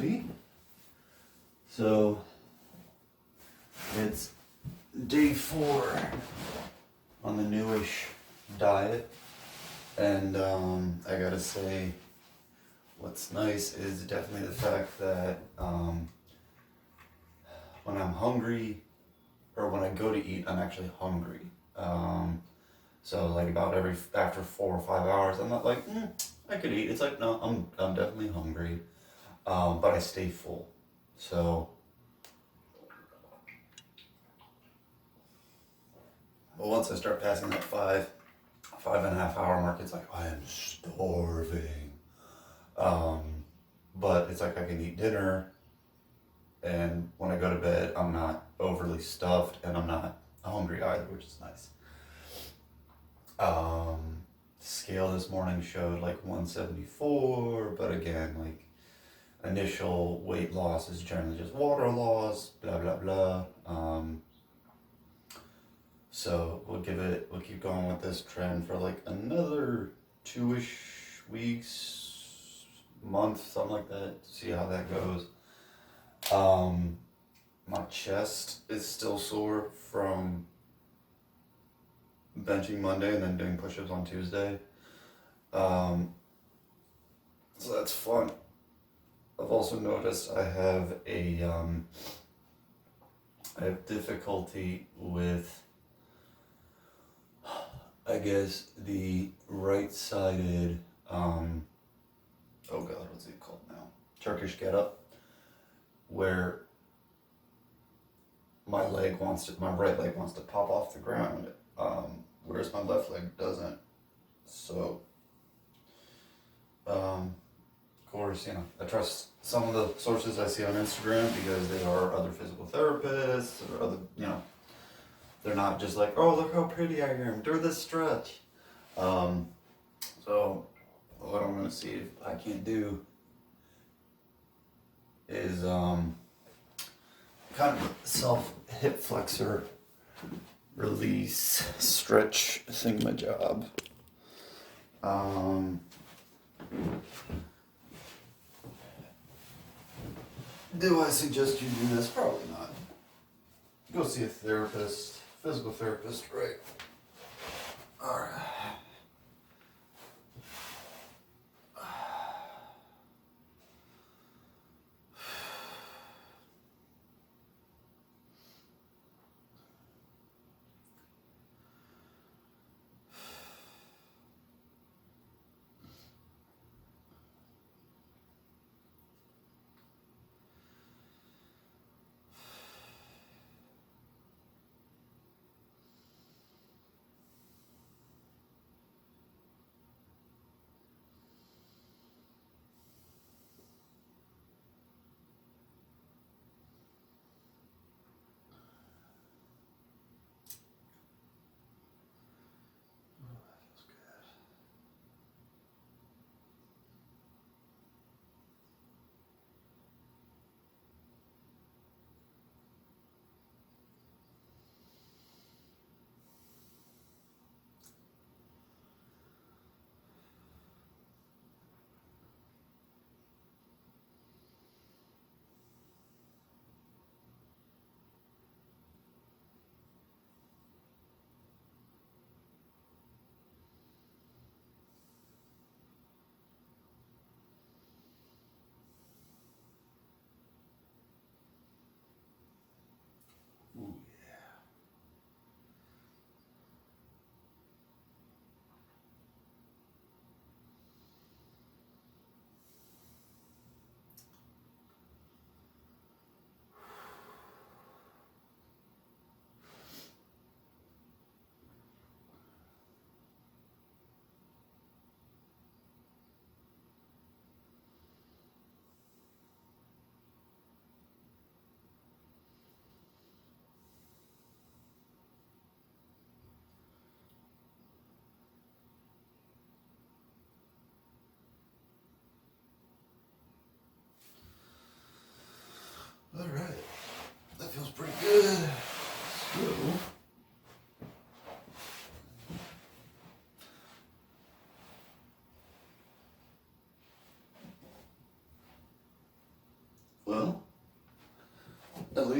Alrighty. So it's day 4 on the newish diet, and I gotta say, what's nice is definitely the fact that when I'm hungry, or when I go to eat, I'm actually hungry. So like about after 4 or 5 hours, I'm not like, I could eat. It's like, no, I'm definitely hungry, but I stay full. So, but once I start passing that 5.5 hour mark, it's like I am starving. But it's like I can eat dinner, and when I go to bed, I'm not overly stuffed, and I'm not hungry either, which is nice. Scale this morning showed like 174, but again, like initial weight loss is generally just water loss, blah blah blah. So we'll keep going with this trend for like another 2-ish weeks, month, something like that, to see how that goes. My chest is still sore from benching Monday and then doing push-ups on Tuesday. So that's fun. I've also noticed I have difficulty with, I guess, the right-sided, oh god, what's it called now? Turkish get-up, where my right leg wants to pop off the ground, whereas my left leg doesn't. So, of course, I trust some of the sources I see on Instagram because they are other physical therapists or other, they're not just like, oh, look how pretty I am, do this stretch. So what I'm gonna see if I can do is kind of self hip flexor release stretch thingamajob. Do I suggest you do this? Probably not. Go see a therapist, physical therapist, right? Alright.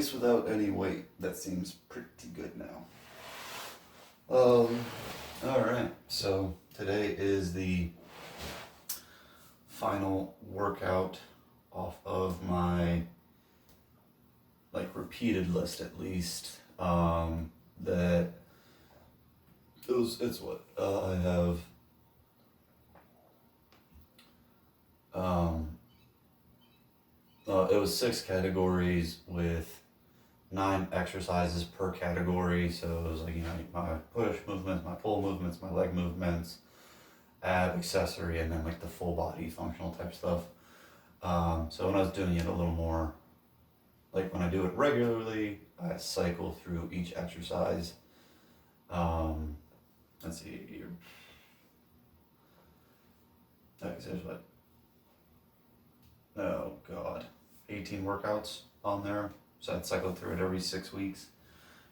least without any weight. That seems pretty good now. Alright, so today is the final workout off of my repeated list, at least. That it's what I have it was 6 categories with 9 exercises per category. So it was like, my push movements, my pull movements, my leg movements, ab, accessory, and then like the full body functional type stuff. So when I was doing it a little more, like when I do it regularly, I cycle through each exercise. Let's see here. There's what? Oh God, 18 workouts on there. So I'd cycle through it every 6 weeks,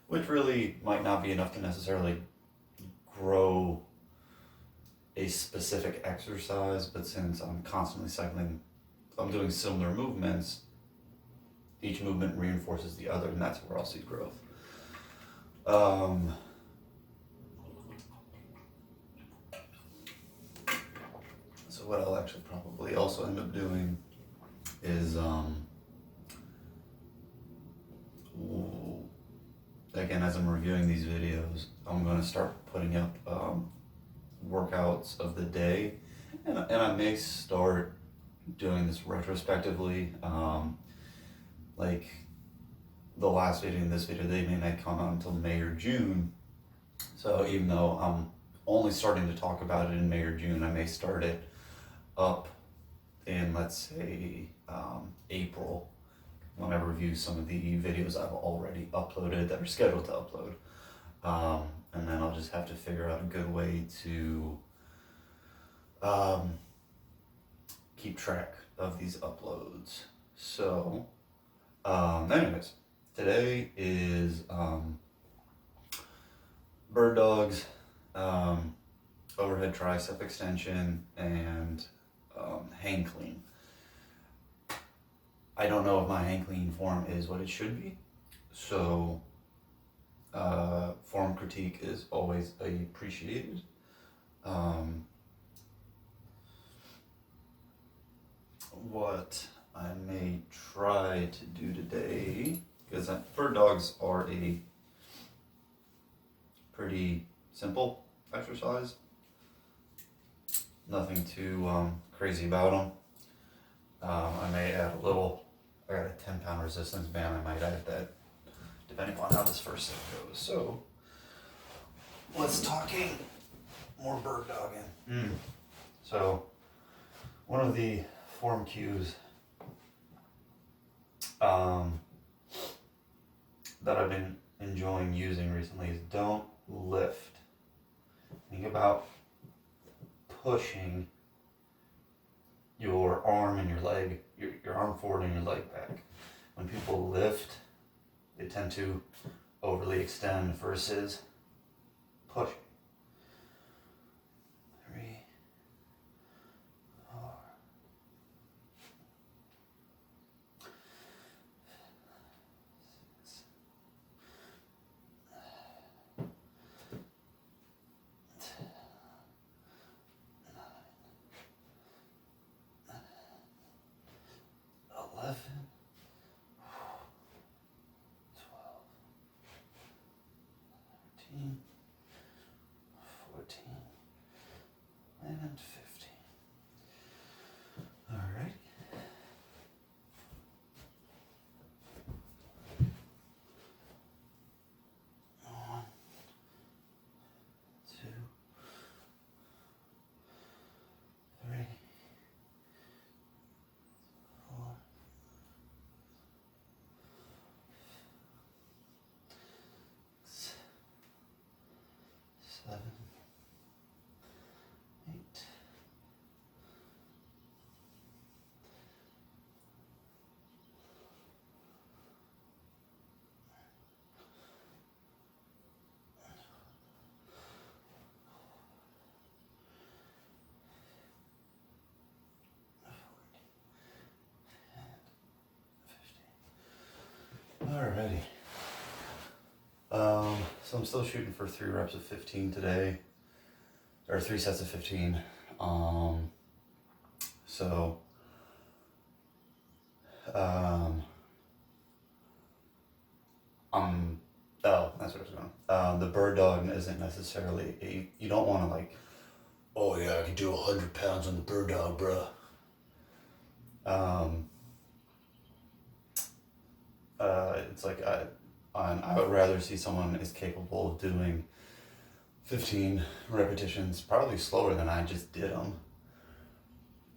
which really might not be enough to necessarily grow a specific exercise, but since I'm constantly cycling, I'm doing similar movements, each movement reinforces the other, and that's where I'll see growth. So what I'll actually probably also end up doing is, again, as I'm reviewing these videos, I'm going to start putting up workouts of the day, and I may start doing this retrospectively. Like the last video and this video, they may not come out until May or June. So even though I'm only starting to talk about it in May or June, I may start it up in, let's say, April, when I review some of the videos I've already uploaded that are scheduled to upload. And then I'll just have to figure out a good way to keep track of these uploads. So, anyways, today is bird dogs, overhead tricep extension, and hang clean. I don't know if my hang clean form is what it should be, so form critique is always appreciated. What I may try to do today, because bird dogs are a pretty simple exercise, nothing too crazy about them. I may add a little, I got a 10-pound resistance band, I might add that depending on how this first set goes. So let's talking more bird dogging. So one of the form cues that I've been enjoying using recently is don't lift. Think about pushing your arm and your leg, your arm forward and your leg back. When people lift, they tend to overly extend versus pushing. 3, 4, 6, 10, 11, 12, 13, I'm still shooting for 3 reps of 15 today, or 3 sets of 15. So, oh, that's where I was going. The bird dog isn't necessarily you don't want to like, oh yeah, I can do 100 pounds on the bird dog, bruh. It's like I would rather see someone is capable of doing 15 repetitions, probably slower than I just did them,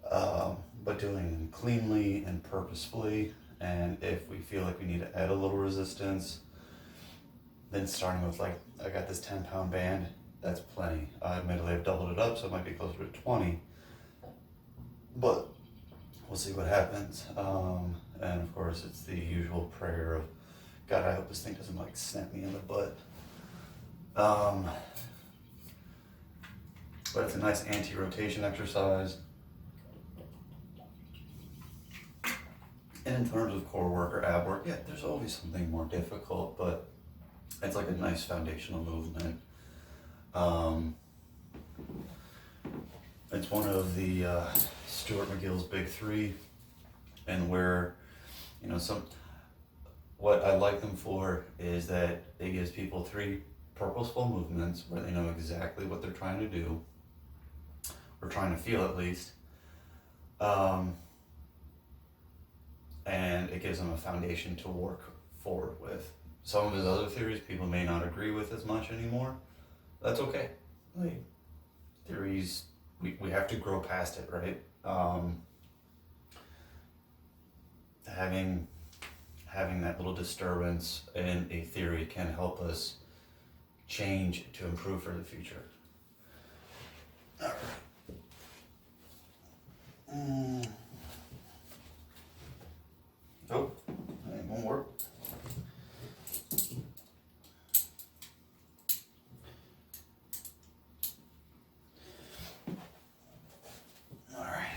but doing them cleanly and purposefully. And if we feel like we need to add a little resistance, then starting with like, I got this 10-pound band, that's plenty. Admittedly, I've doubled it up, so it might be closer to 20, but we'll see what happens. And of course, it's the usual prayer of, God, I hope this thing doesn't like snap me in the butt. But it's a nice anti-rotation exercise. And in terms of core work or ab work, yeah, there's always something more difficult, but it's like a nice foundational movement. It's one of the Stuart McGill's big 3, and where, you know, what I like them for is that it gives people 3 purposeful movements where they know exactly what they're trying to do, or trying to feel at least, and it gives them a foundation to work forward with. Some of his other theories people may not agree with as much anymore. That's okay. Like, theories, we have to grow past it, right? Having that little disturbance in a theory can help us change to improve for the future. All right. Oh, that won't work. All right.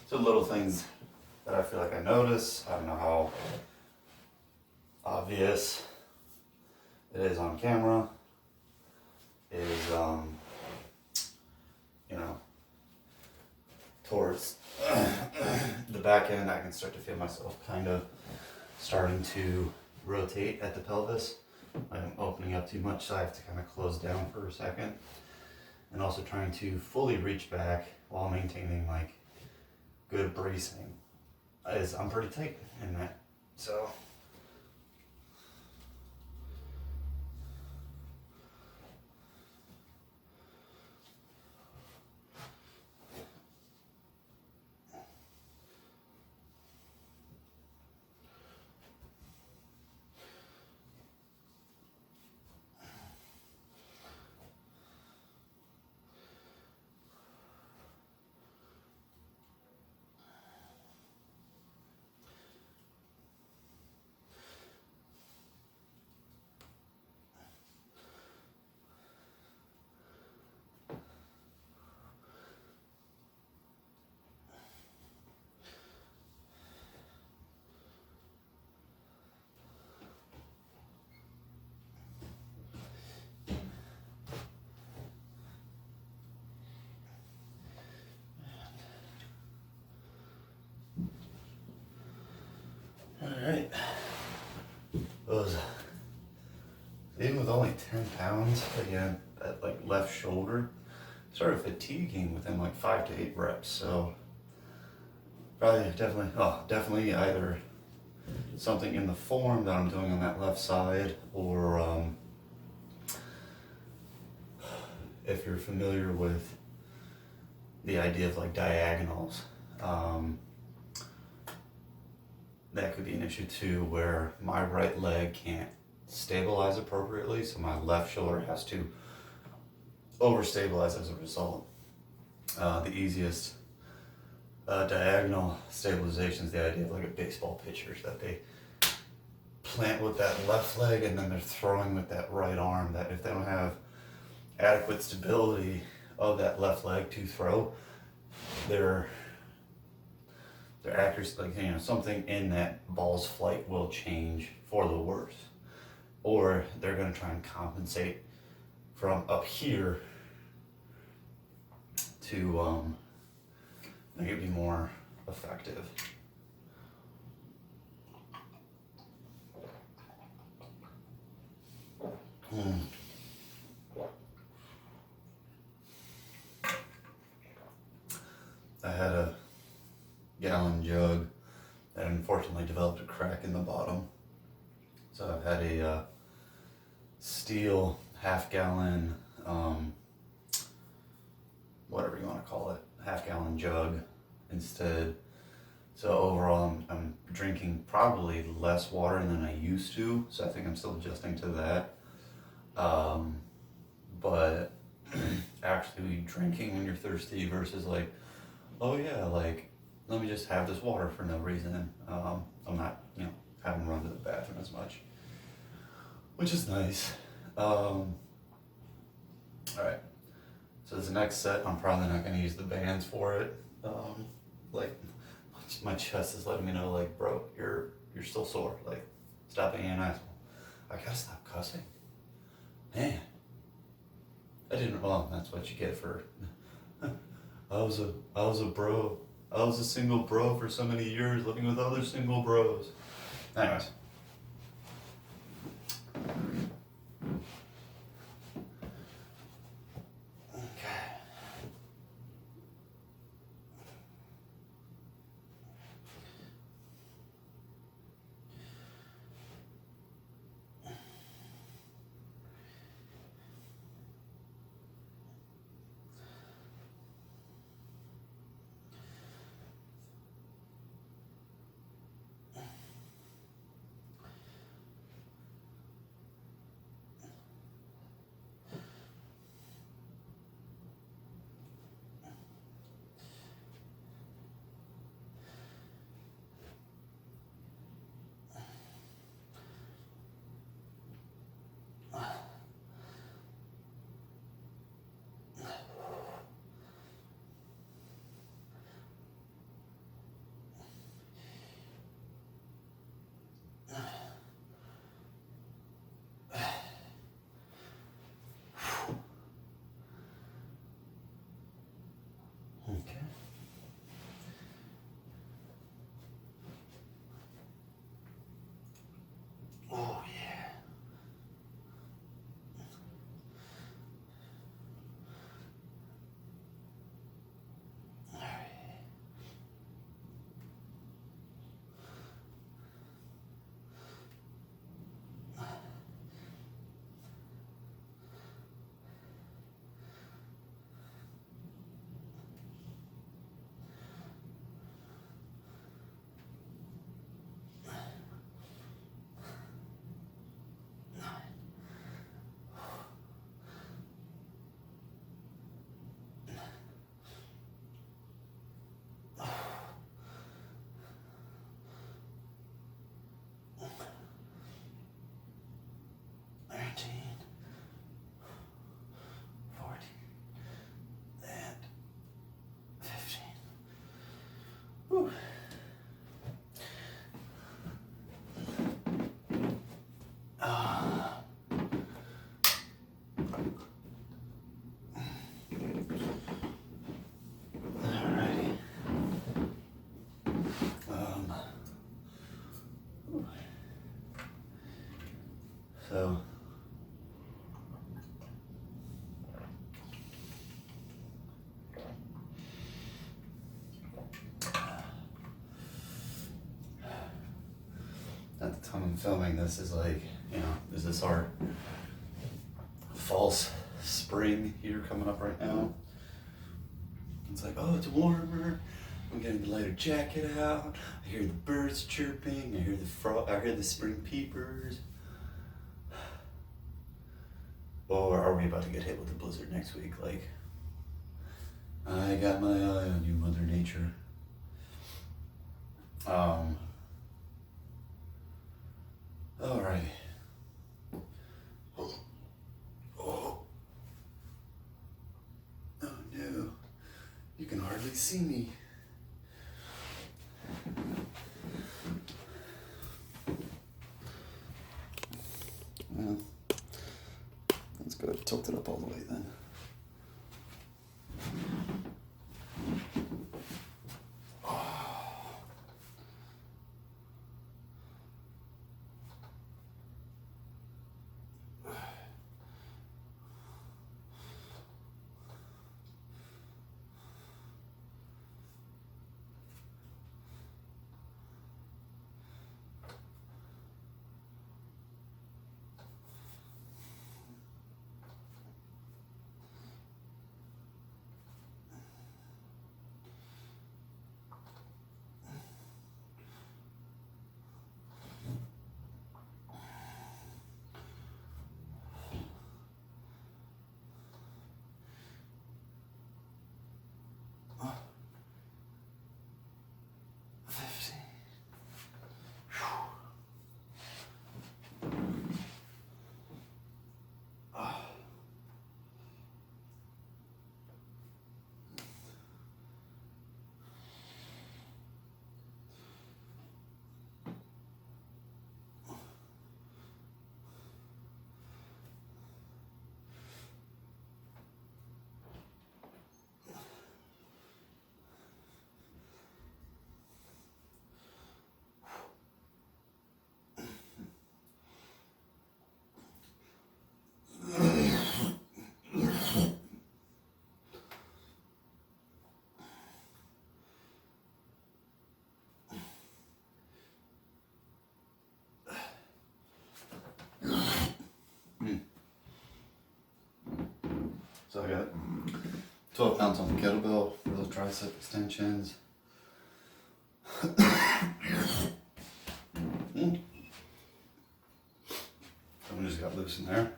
So little things that I feel like I notice. I don't know how obvious it is on camera. Is you know, towards the back end, I can start to feel myself kind of starting to rotate at the pelvis. I'm opening up too much, so I have to kind of close down for a second. And also trying to fully reach back while maintaining like good bracing. I'm pretty tight in that, so. was, even with only 10 pounds, again, that like left shoulder started fatiguing within like 5 to 8 reps. So probably definitely either something in the form that I'm doing on that left side, or if you're familiar with the idea of like diagonals, that could be an issue too, where my right leg can't stabilize appropriately, so my left shoulder has to overstabilize as a result. The easiest diagonal stabilization is the idea of like a baseball pitcher, that they plant with that left leg and then they're throwing with that right arm. That if they don't have adequate stability of that left leg to throw, their accuracy, like, you know, something in that ball's flight will change for the worse, or they're going to try and compensate from up here to make it be more effective. I had a gallon jug that unfortunately developed a crack in the bottom. So I've had a steel half-gallon, whatever you want to call it, half-gallon jug instead. So overall, I'm drinking probably less water than I used to. So I think I'm still adjusting to that. But actually drinking when you're thirsty versus like, oh yeah, like, let me just have this water for no reason. I'm not, having to run to the bathroom as much, which is nice. All right. So this next set, I'm probably not going to use the bands for it. Like, my chest is letting me know, like, bro, you're still sore. Like, stop being an asshole. I gotta stop cussing. Man, that's what you get for. I was a bro. I was a single bro for so many years, living with other single bros. Anyways. Okay. Oh yeah. All right. Whew. Alrighty. So at the time I'm filming this is like, you know, is this our false spring here coming up right now? It's like, oh, it's warmer. I'm getting the lighter jacket out. I hear the birds chirping. I hear I hear the spring peepers. Or are we about to get hit with a blizzard next week? Like, I got my eye on you, Mother Nature. Alrighty. Oh no, you can hardly see me. Well, let's go tilt it up all the way then. So I got 12 pounds on the kettlebell for those tricep extensions. Someone just got loose in there.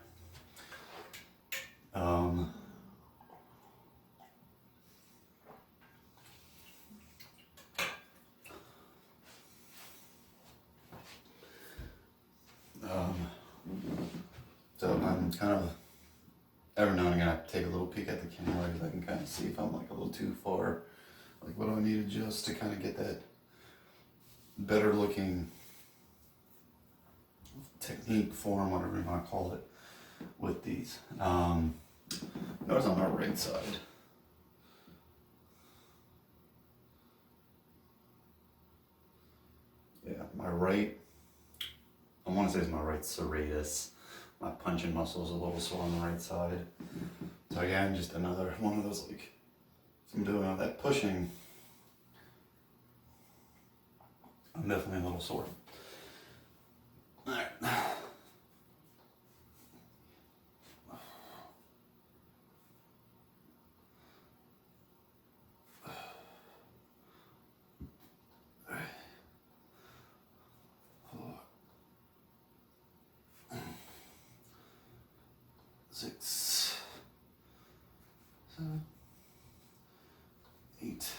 So I'm kind of, every now and again I take a little peek at the camera because I can kind of see if I'm like a little too far. Like what do I need to adjust to kind of get that better looking technique, form, whatever you want to call it, with these. Notice on my right side. Yeah, my right, I want to say it's my right serratus. My punching muscle is a little sore on the right side. So again, just another one of those, like, if I'm doing all that pushing, I'm definitely a little sore. All right. Six, 7, 8.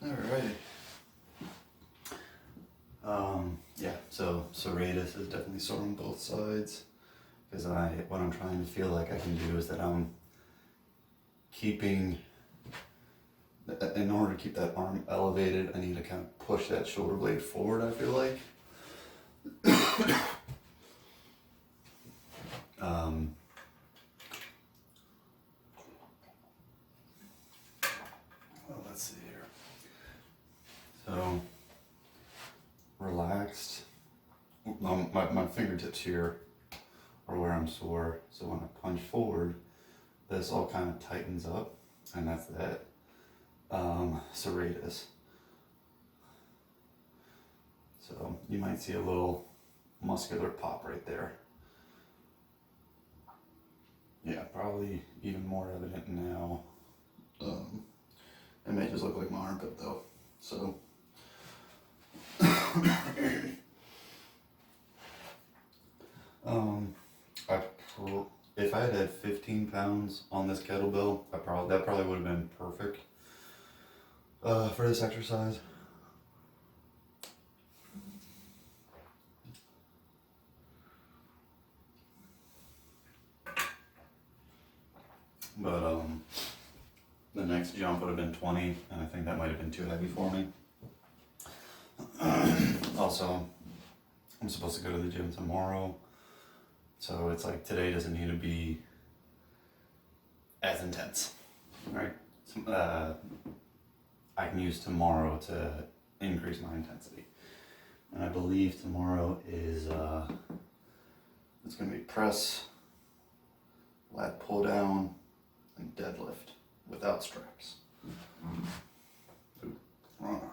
Alrighty. Yeah, so serratus is definitely sore on both sides, because what I'm trying to feel like I can do is that I'm keeping, in order to keep that arm elevated, I need to kind of push that shoulder blade forward, I feel like. Well, let's see here. So, relaxed. My fingertips here are where I'm sore, so when I punch forward, this all kind of tightens up, and that's that serratus. So you might see a little muscular pop right there. Yeah, probably even more evident now. It may just look like my armpit though. So if I had had 15 pounds on this kettlebell, that probably would have been perfect for this exercise. But the next jump would have been 20, and I think that might have been too heavy for me. Also, I'm supposed to go to the gym tomorrow, so it's like today doesn't need to be as intense, right? I can use tomorrow to increase my intensity, and I believe tomorrow is it's going to be press, lat pull down, and deadlift without straps. Ooh, wrong arm.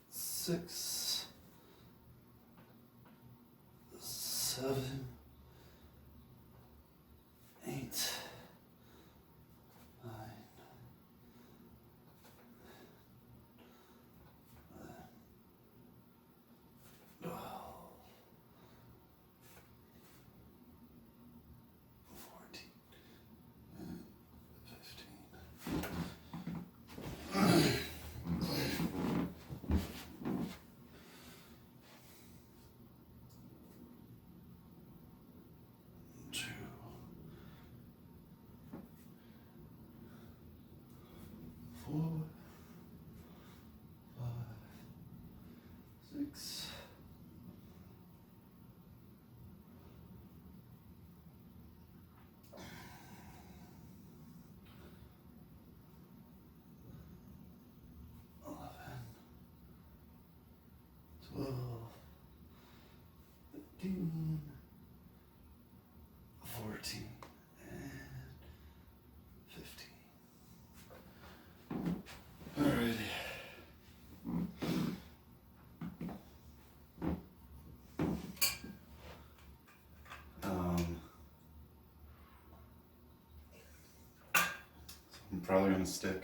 Six, 7, 8, 9, 12, 14, and 15. 2, 4, 5, 6, 11, 12, 13, 14, and 15. Alrighty. I'm probably gonna stick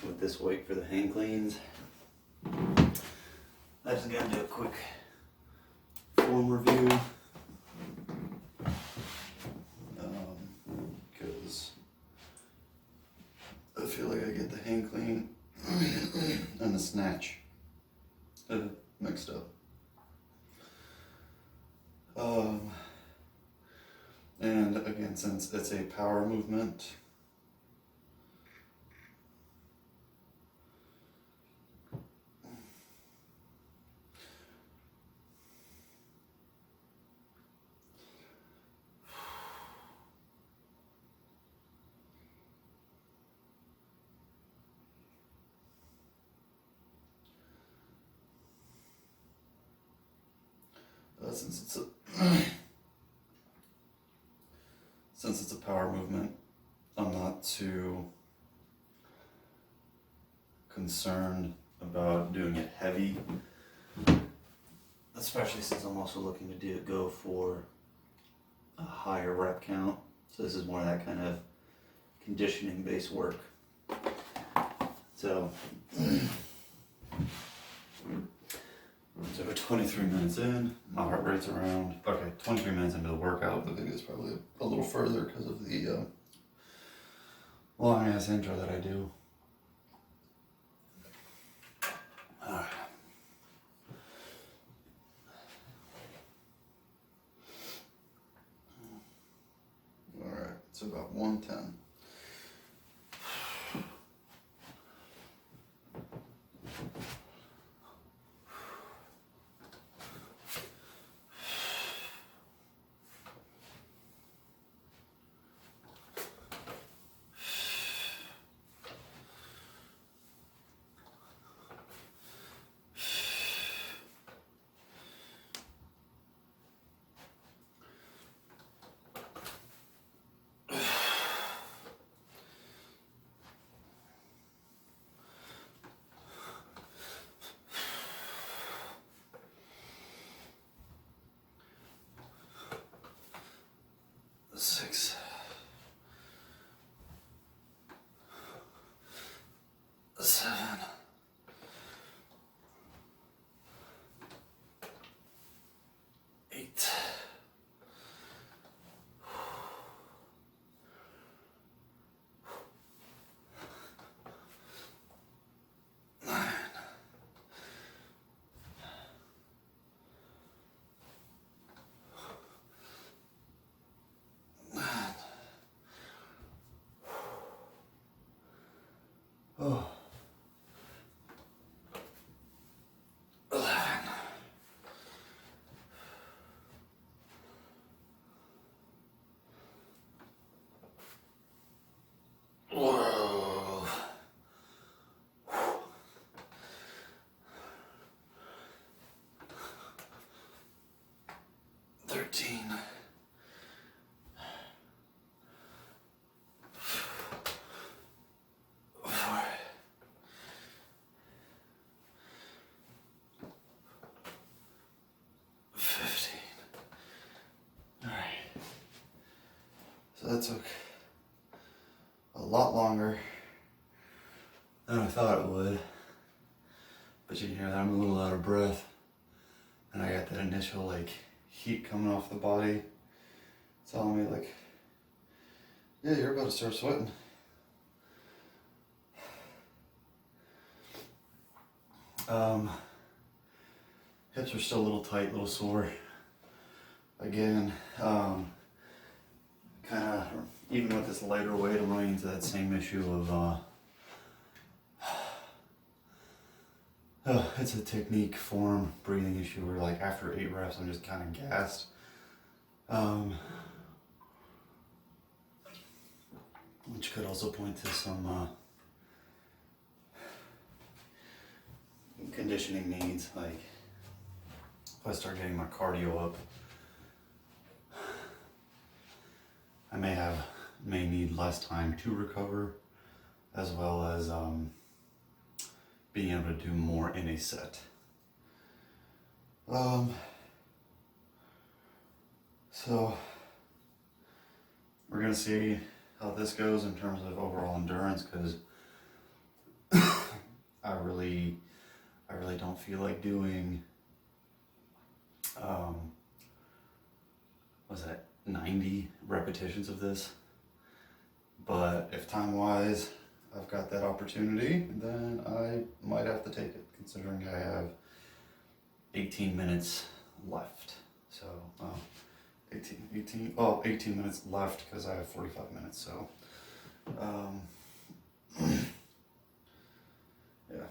with this weight for the hang cleans. I just gotta do a quick form review. Because I feel like I get the hang clean and the snatch mixed up. And again, since it's a power movement, since it's a power movement, I'm not too concerned about doing it heavy, especially since I'm also looking to go for a higher rep count. So this is more of that kind of conditioning based work. So 23 minutes in, my heart rate's around, okay, 23 minutes into the workout, the video's probably a little further because of the long ass intro that I do. Alright, it's about 110. Six. 7. 8. 9. Oh. 11. Whoa. 13. 4. 15. Alright. So that took a lot longer than I thought it would. But you can hear that I'm a little out of breath. And I got that initial like heat coming off the body telling me like, yeah, you're about to start sweating. Hips are still a little tight, a little sore. Again, kind of, even with this lighter weight, I'm running into that same issue of, it's a technique, form, breathing issue where like after 8 reps, I'm just kind of gassed. Which could also point to some conditioning needs, like if I start getting my cardio up, I may need less time to recover, as well as being able to do more in a set. So we're gonna see how this goes in terms of overall endurance, because I really don't feel like doing was that 90 repetitions of this, but if time wise I've got that opportunity, then I might have to take it, considering I have 18 minutes left. So 18 minutes left because I have 45 minutes, so yeah.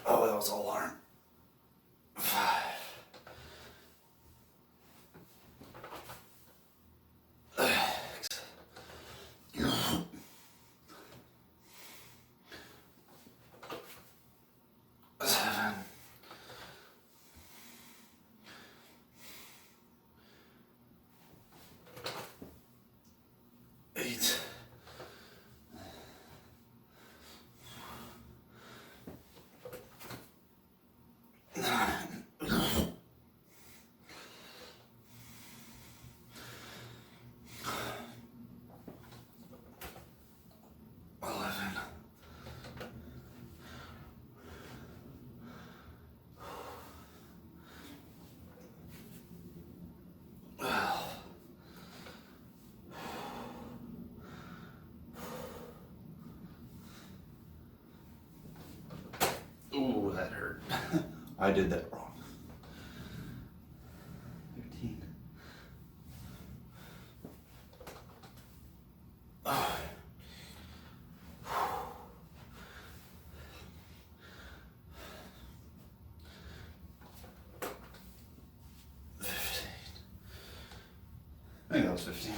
Oh, that was alarm. 5, I did that wrong. 15. Oh. 15. I think that was 15.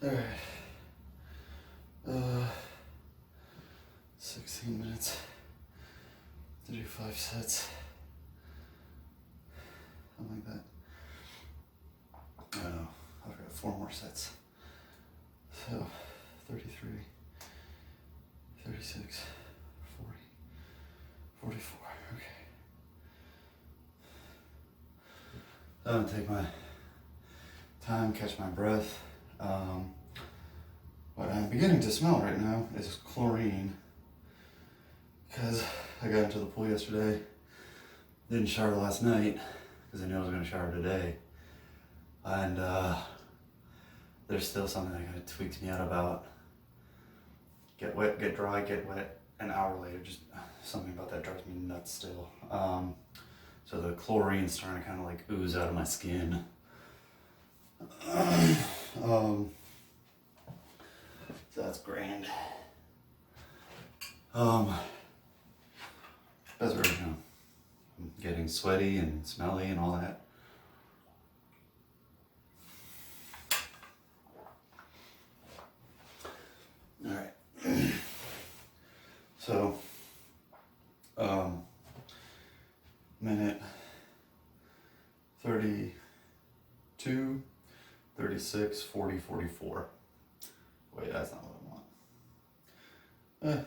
Alright. 16 minutes to do 5 sets. Something like that. I don't know. I've got 4 more sets. So 33, 36, 40, 44. Okay. I'm gonna take my time, catch my breath. What I'm beginning to smell right now is chlorine, because I got into the pool yesterday, didn't shower last night because I knew I was going to shower today, and there's still something that kind of tweaks me out about get wet, get dry, get wet, an hour later, just something about that drives me nuts still. So the chlorine's starting to kind of like ooze out of my skin. So that's grand. That's very, I'm getting sweaty and smelly and all that. All right. So, minute 32, 36, 40, 44. Wait, that's not what I want.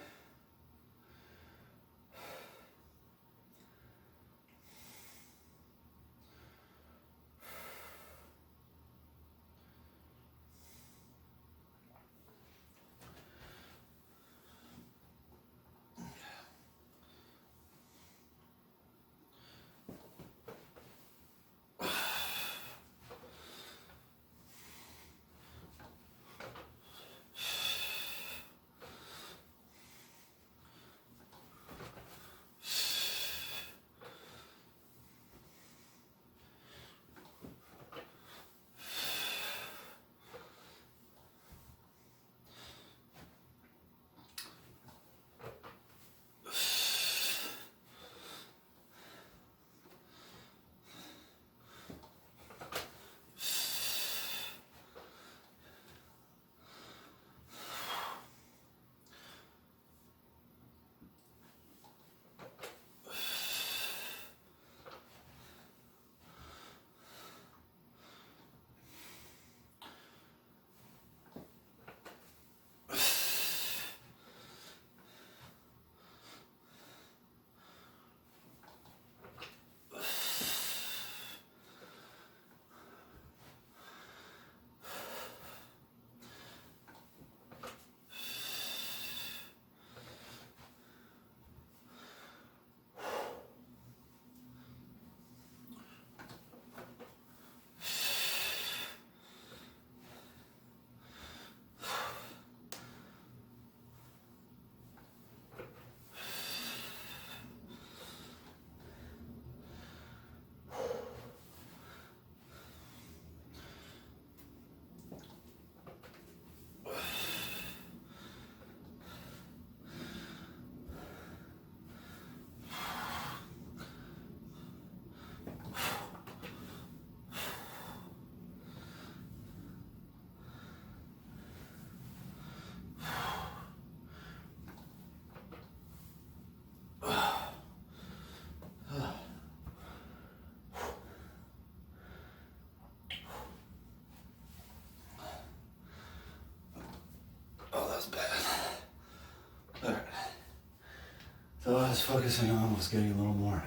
So what I was focusing on was getting a little more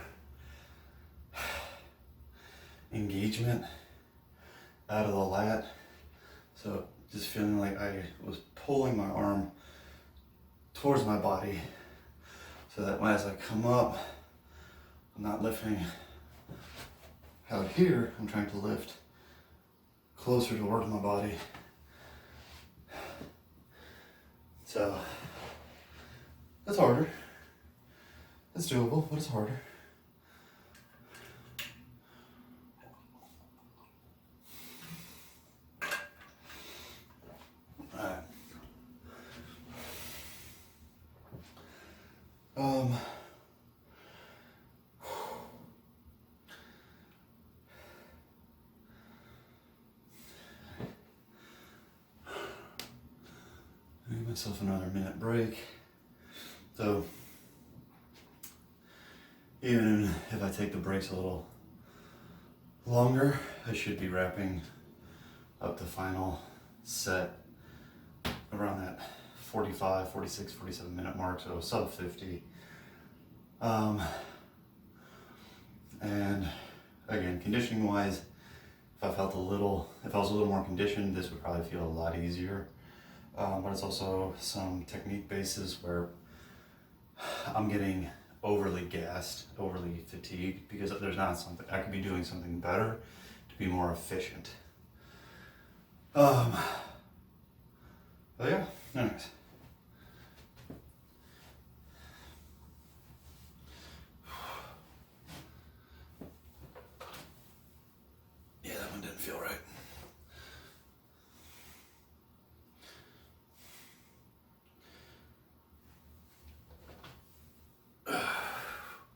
engagement out of the lat. So just feeling like I was pulling my arm towards my body so that as I come up, I'm not lifting out here, I'm trying to lift closer towards my body. So that's harder. It's doable, but it's harder. myself another minute break. So even if I take the breaks a little longer, I should be wrapping up the final set around that 45, 46, 47 minute mark, so sub 50. And again, conditioning wise, if I was a little more conditioned, this would probably feel a lot easier. But it's also some technique basis where I'm getting overly gassed, overly fatigued, because there's not something, I could be doing something better to be more efficient. But yeah, anyways. Yeah, that one didn't feel right.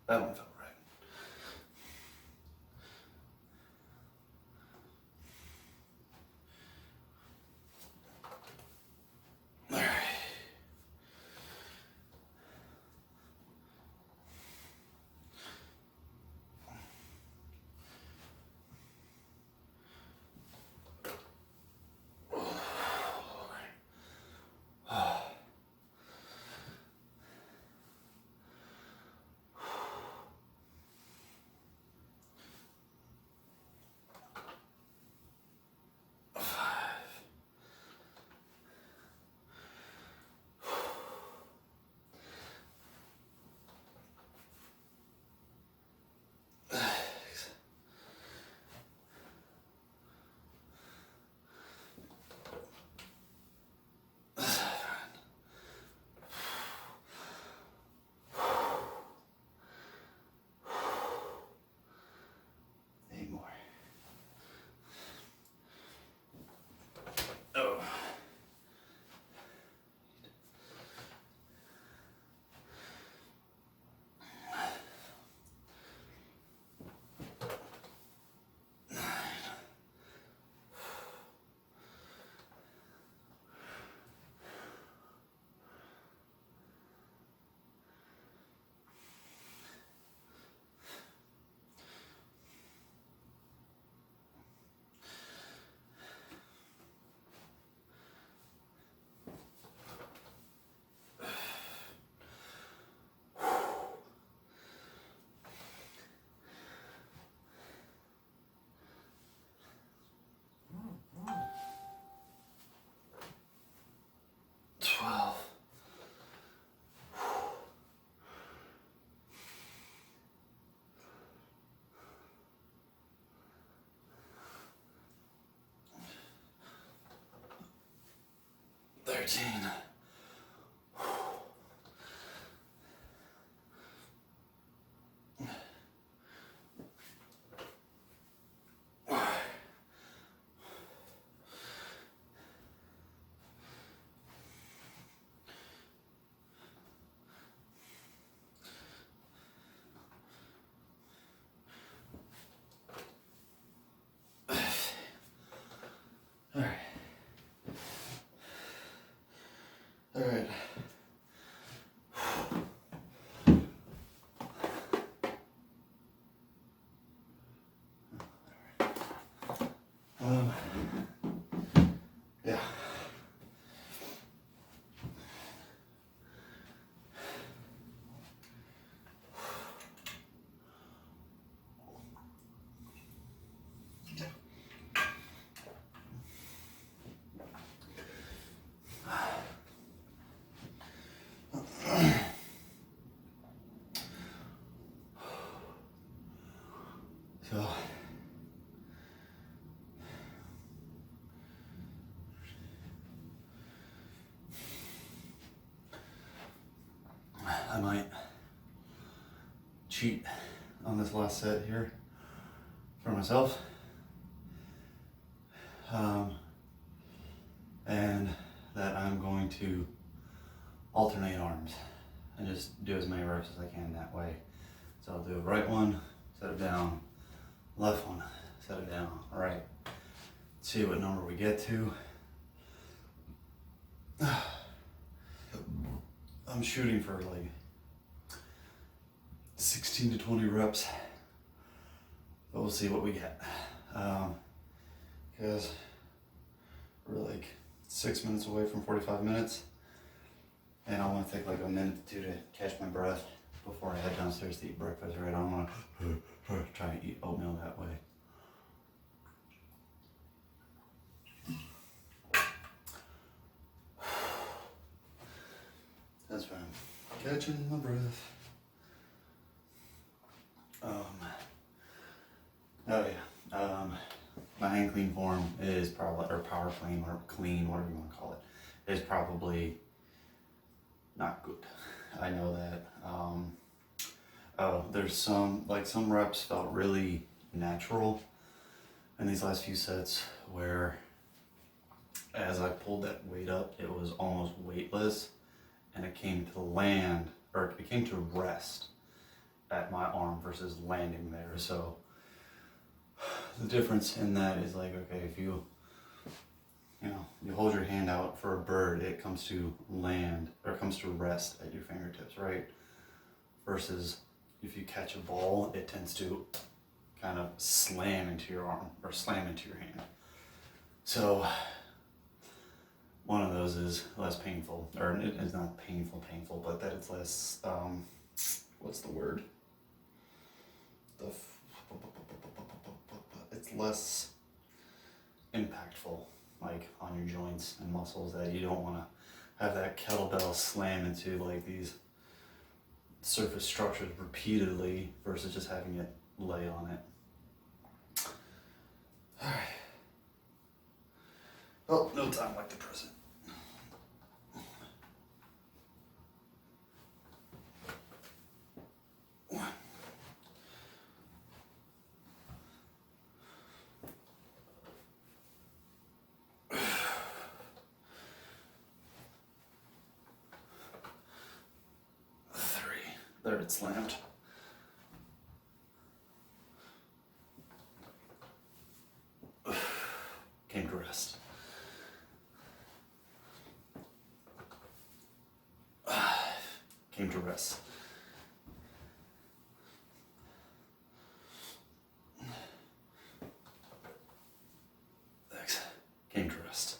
That one felt right. All right. Oh. Thirteen. All right. All right. Yeah. So I might cheat on this last set here for myself. And that I'm going to alternate arms and just do as many reps as I can that way. So I'll do a right one, set it down, left one, set it down, all right. See what number we get to. I'm shooting for like 16 to 20 reps. But we'll see what we get. Because we're like 6 minutes away from 45 minutes. And I want to take like a minute or two to catch my breath before I head downstairs to eat breakfast, right? I don't want to try and eat oatmeal that way. That's fine. Catching my breath. Oh yeah. My hand clean form is probably, or power clean, or clean, whatever you want to call it, is probably not good. I know that. There's some reps felt really natural in these last few sets where as I pulled that weight up, it was almost weightless, and it came to land, or it came to rest at my arm versus landing there. So the difference in that is like, okay, if you hold your hand out for a bird, it comes to land, or comes to rest at your fingertips, right? Versus if you catch a ball, it tends to kind of slam into your arm, or slam into your hand. So one of those is less painful, or it is not painful, but that it's less, what's the word? It's less impactful, like on your joints and muscles, that you don't want to have that kettlebell slam into like these surface structures repeatedly versus just having it lay on it. Alright. Well, no time like the present. There, it slammed. Came to rest. Came to rest. Thanks. Came to rest.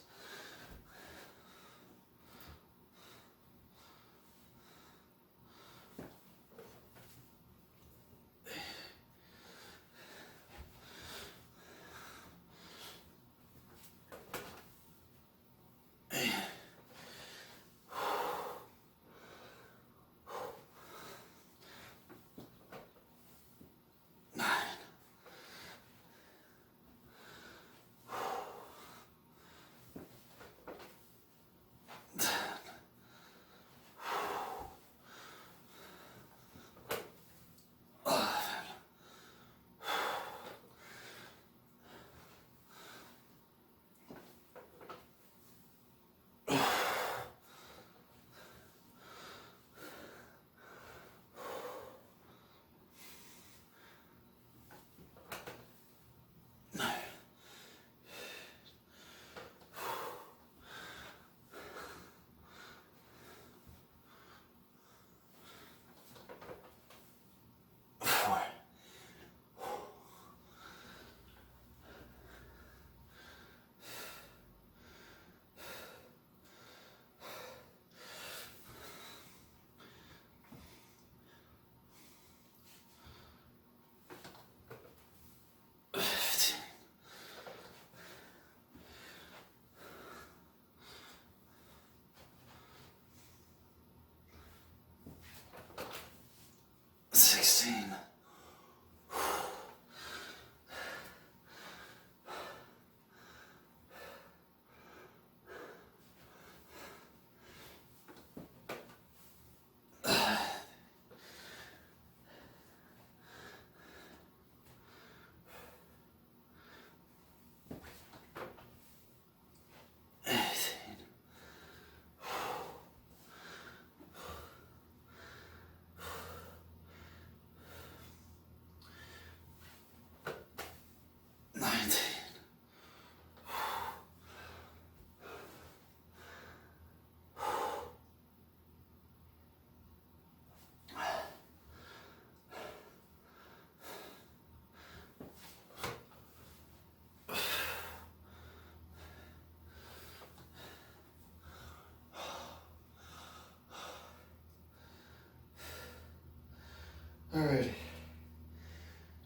Alright,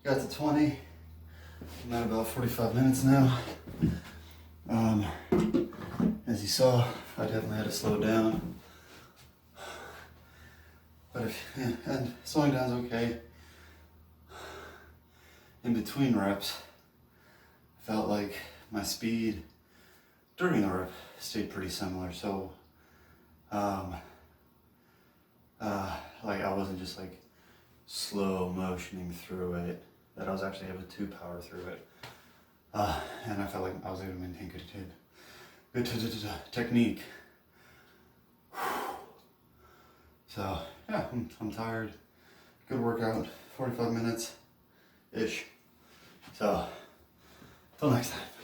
got to 20. I'm at about 45 minutes now. As you saw, I definitely had to slow down. But and slowing down is okay. In between reps, I felt like my speed during the rep stayed pretty similar. So, like I wasn't just like slow motioning through it, that I was actually able to power through it. And I felt like I was able to maintain good technique. So yeah, I'm tired. Good workout, 45 minutes-ish. So, till next time.